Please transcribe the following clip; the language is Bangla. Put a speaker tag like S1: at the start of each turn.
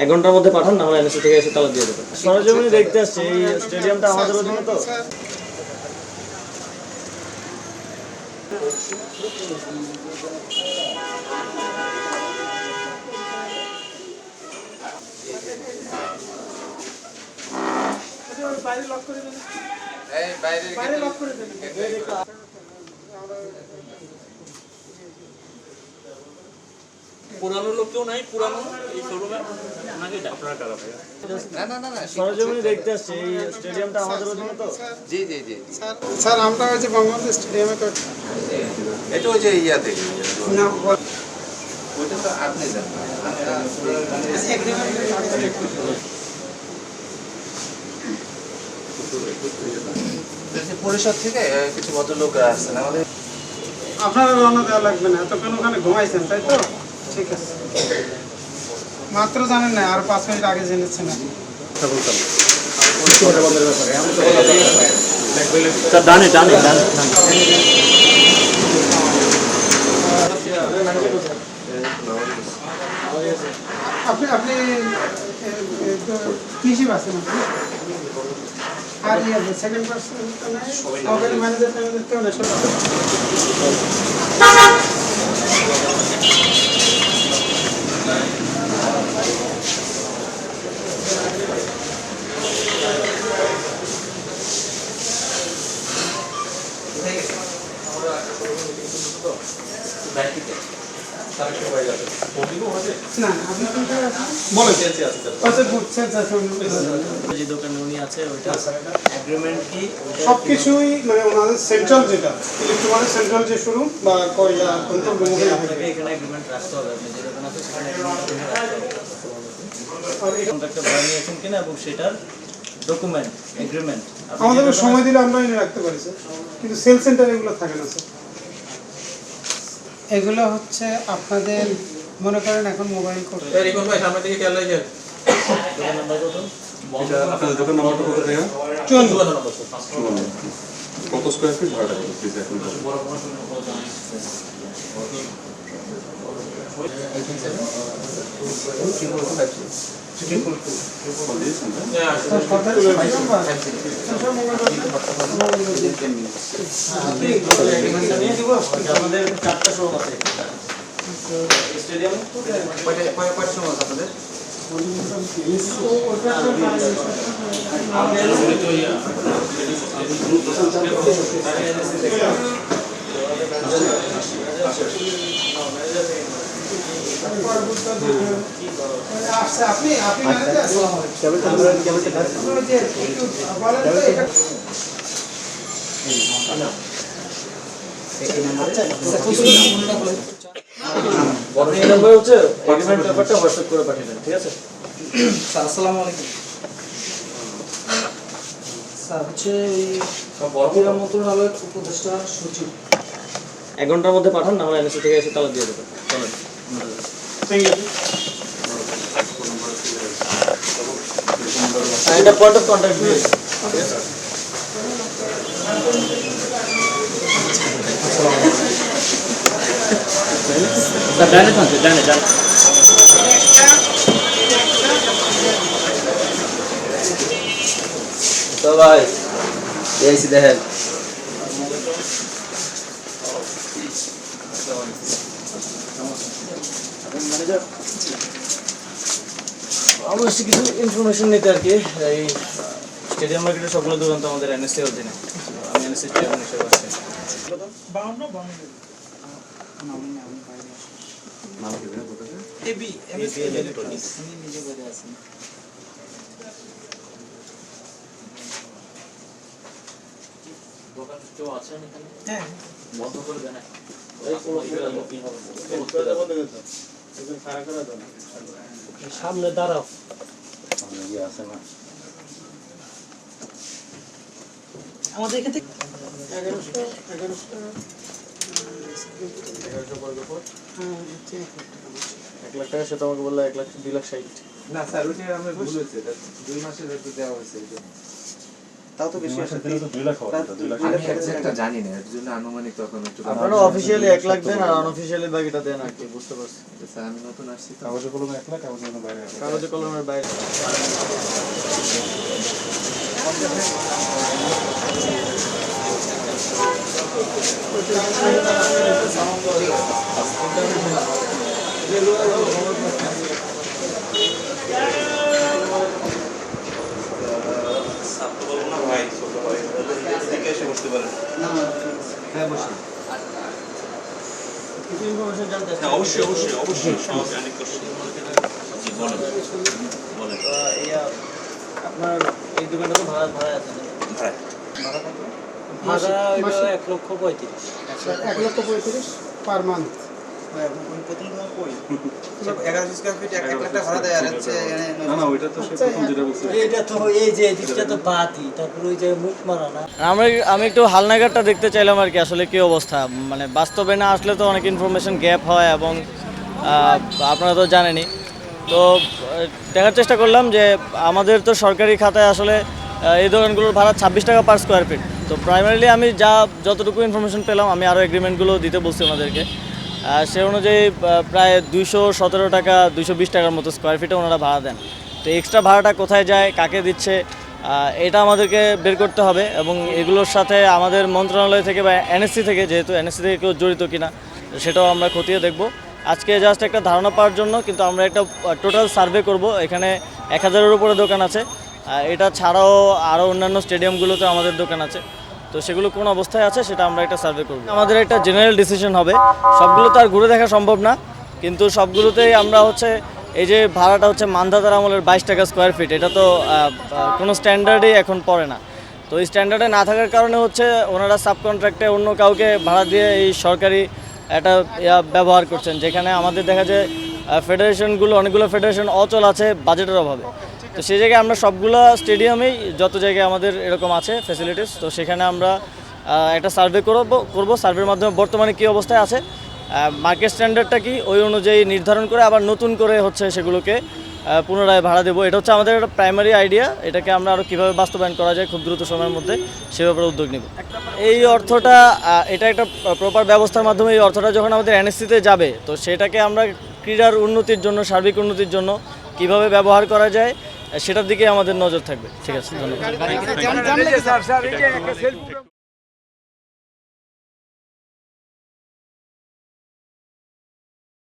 S1: এক ঘন্টার মধ্যে পাঠান, না আমরা এনএসসি থেকে এসে তালা দিয়ে দেবো। সরজমিনে দেখতে আসছে, এই স্টেডিয়ামটা আমাদের অধীনে তো।
S2: পুরানো লোক কেউ নাই, পুরানো এই শোরুমে নাকি আপনার কারা ভাইয়া?
S3: না
S1: সরজমিনে দেখতে আসছে, এই স্টেডিয়ামটা আমাদের অধীনে তো।
S3: জি
S4: স্যার আমরা ওই যে বঙ্গবন্ধু স্টেডিয়ামে তো
S3: এটা ওই যে ইয়াতে
S4: না
S3: ওইটা তো আপনি জানেন পরিষদ থেকে কিছু ভদ্রলোক আসছেন আমাদের।
S4: আপনারা রওনা দেওয়া লাগবে না, এতক্ষণ ওখানে ঘুমাইছেন তাই তো? ঠিক আছে, মাত্র জানেন না, আর 5 মিনিট আগে জেনেছেন।
S1: ডানে ডানে ডানে
S4: আপনি আপনি কৃষি বাসেন আর সেকেন্ড পার্সন মোবাইল ম্যানেজার কেউ না সব না আপনি
S1: বলেন। যে দোকানে উনি আছে ওইটা এগ্রিমেন্ট কি
S4: সবকিছুই মানে ওনাদের সেন্ট্রাল, যেটা ইলেকট্রনিক সেন্ট্রাল যে শোরুম বা কয়লা কন্ট্রোল রুম
S1: আপনাকে এখানে এগ্রিমেন্ট রাখতে হবে। আপনি যে দোকান আছে সেখানে এগ্রিমেন্ট রাখতে হবে। আর এই কন্ট্রাক্টটা ভয় নিয়েছেন কিনা এবং সেটার ডকুমেন্ট এগ্রিমেন্ট
S4: আমাদের সময় দিলে আমরা এনে রাখতে পারি স্যার, কিন্তু সেল সেন্টার এগুলো থাকে না স্যার। এগুলো হচ্ছে আপনাদের মনে করেন এখন মোবাইল করতে
S2: রিপন ভাই সামনে দিকে খেয়াল রাখেন।
S1: দোকান নাম্বার কত?
S5: এটা আপনাদের দোকান নাম্বারটা কত টাকা?
S4: 54
S5: কত স্কয়ার ফিট ভাড়া টাকা প্লিজ এখন
S1: আমাদের 4টা শোরুম আছে স্টেডিয়াম।
S3: কয়টা সময় আপনাদের?
S4: আপনি
S1: এই নাম্বার হচ্ছে এগ্রিমেন্ট পেপারটা হোয়াটসঅ্যাপ করে পাঠিয়ে দেন, ঠিক আছে?
S4: স্যার আসসালামু আলাইকুম। স্যার হচ্ছে ক্রীড়া মন্ত্রণালয়ের উপদেষ্টা সচিব।
S1: 1 ঘন্টার মধ্যে পাঠান, না আমরা এনএসসি থেকে এসে তালা দিয়ে দেবো। চলেন। এটা পয়েন্ট অফ কন্ট্যাক্ট দিয়ে ঠিক আছে? ডানে থাকছে, ডানে ডানে।
S3: তো ভাই এইসি দেখেন
S1: আমরা এসে কিছু ইনফরমেশন নিতে আর কি। এই স্টেডিয়াম মার্কেটের সবগুলো দোকান তো আমাদের এনএসসি অধীনে। আমি এনএসসি চেয়ারম্যান হিসেবে আছি।
S5: নাম কি বলেন দোকানে?
S4: এবি ইলেকট্রনিক্স উনি নিজে বলে আছেন।
S1: দোকান কেউ আছেন এখানে?
S4: হ্যাঁ
S1: বন্ধ করে দেন। সামনে দাঁড়াও।
S4: আমাদের এখান থেকে 1100
S1: 1 লাখ টাকা, সেটা আমাকে বললো 1 লাখ 2 লাখ 60।
S3: না স্যার ওইটা আমার ভুল হয়েছে, 2 মাসের একটু দেওয়া হয়েছে। তাও তো বেশি আসে।
S5: তো 2 লাখ হওয়ার কথা, 2 লাখ।
S3: আমি এক্সাক্টটা জানি না, এর জন্য আনুমানিক তখন একটু
S1: আপনারা অফিসিয়ালি 1 লাখ দেন আর আনঅফিসিয়ালি বাকিটা দেন আর কি, বুঝতে পারছি।
S3: স্যার আমি নতুন আসছি তো।
S5: কাগজে কলমে 1 লাখ, কাগজে কলমে বাইরে 1 লাখ।
S1: কাগজে কলমের বাইরে।
S3: হ্যাঁ বসে।
S1: কিছু ইনফরমেশন জানতে চাই।
S2: অবশ্যই সব জানি করছি। জি বলেন বলেন।
S1: আপনার এই দোকানটা তো ভাড়া আছে না?
S2: ভাই
S1: ভাড়া হইলো
S4: মাসে?
S1: 1,35,000।
S4: 1,35,000 পার মান্থ।
S3: এগারোশো স্কোয়ার ফিট 1 লাখ টাকা ভাড়া দেয় আর হচ্ছে
S5: না না, ওইটা তো সে প্রথম যেটা বলছে।
S1: এটা তো এই যে এদিকটা তো বাতি, তারপর ওই যে মুখ মারা না। আমি একটু হালনাগাদটা দেখতে চাইলাম আর কি, আসলে কি অবস্থা, মানে বাস্তবে না আসলে তো অনেক ইনফরমেশন গ্যাপ হয় এবং আপনারা তো জানেনই। তো দেখার চেষ্টা করলাম যে আমাদের তো সরকারি খাতায় আসলে এই দোকানগুলোর ভাড়া 26 টাকা পার স্কোয়ার ফিট। তো প্রাইমারিলি আমি যতটুকু ইনফরমেশন পেলাম, আমি আরও এগ্রিমেন্টগুলো দিতে বলছি ওনাদেরকে। সে অনুযায়ী প্রায় 217 টাকা 220 টাকার মতো স্কোয়ার ফিটে ওনারা ভাড়া দেন। তো এক্সট্রা ভাড়াটা কোথায় যায়, কাকে দিচ্ছে, এটা আমাদেরকে বের করতে হবে এবং এগুলোর সাথে আমাদের মন্ত্রণালয় থেকে বা এনএসসি থেকে, যেহেতু এনএসসি থেকে কেউ জড়িত কিনা সেটাও আমরা খতিয়ে দেখব। আজকে জাস্ট একটা ধারণা পাওয়ার জন্য কিন্তু আমরা একটা টোটাল সার্ভে করব। এখানে 1000-এর উপরে দোকান আছে, এটা ছাড়াও আরও অন্যান্য স্টেডিয়ামগুলোতে আমাদের দোকান আছে। তো সেগুলো কোন অবস্থায় আছে সেটা আমরা একটা সার্ভে করব। আমাদের একটা জেনারেল ডিসিশন হবে, সবগুলো তো আর ঘুরে দেখা সম্ভব না, কিন্তু সবগুলোতেই আমরা হচ্ছে এই যে ভাড়াটা হচ্ছে মান্ধাতার আমলের 22 টাকা স্কোয়ার ফিট, এটা তো কোনো স্ট্যান্ডার্ডেই এখন পড়ে না। তো এই স্ট্যান্ডার্ডে না থাকার কারণে হচ্ছে ওনারা সাবকন্ট্রাক্টে অন্য কাউকে ভাড়া দিয়ে এই সরকারি একটা ব্যবহার করছেন, যেখানে আমাদের দেখা যায় ফেডারেশনগুলো, অনেকগুলো ফেডারেশন অচল আছে বাজেটের অভাবে। তো সেই জায়গায় আমরা সবগুলো স্টেডিয়ামেই যত জায়গায় আমাদের এরকম আছে ফ্যাসিলিটিস, তো সেখানে আমরা একটা সার্ভে করব। সার্ভের মাধ্যমে বর্তমানে কী অবস্থায় আছে, মার্কেট স্ট্যান্ডার্ডটা কি, ওই অনুযায়ী নির্ধারণ করে আবার নতুন করে হচ্ছে সেগুলোকে পুনরায় ভাড়া দেবো। এটা হচ্ছে আমাদের একটা প্রাইমারি আইডিয়া, এটাকে আমরা আরও কীভাবে বাস্তবায়ন করা যায় খুব দ্রুত সময়ের মধ্যে সে ব্যাপারে উদ্যোগ নেব। এই অর্থটা, এটা একটা প্রপার ব্যবস্থার মাধ্যমে এই অর্থটা যখন আমাদের এনএসসিতে যাবে, তো সেটাকে আমরা ক্রীড়ার উন্নতির জন্য, সার্বিক উন্নতির জন্য কীভাবে ব্যবহার করা যায় সেটার দিকে আমাদের নজর থাকবে। ঠিক আছে, ধন্যবাদ।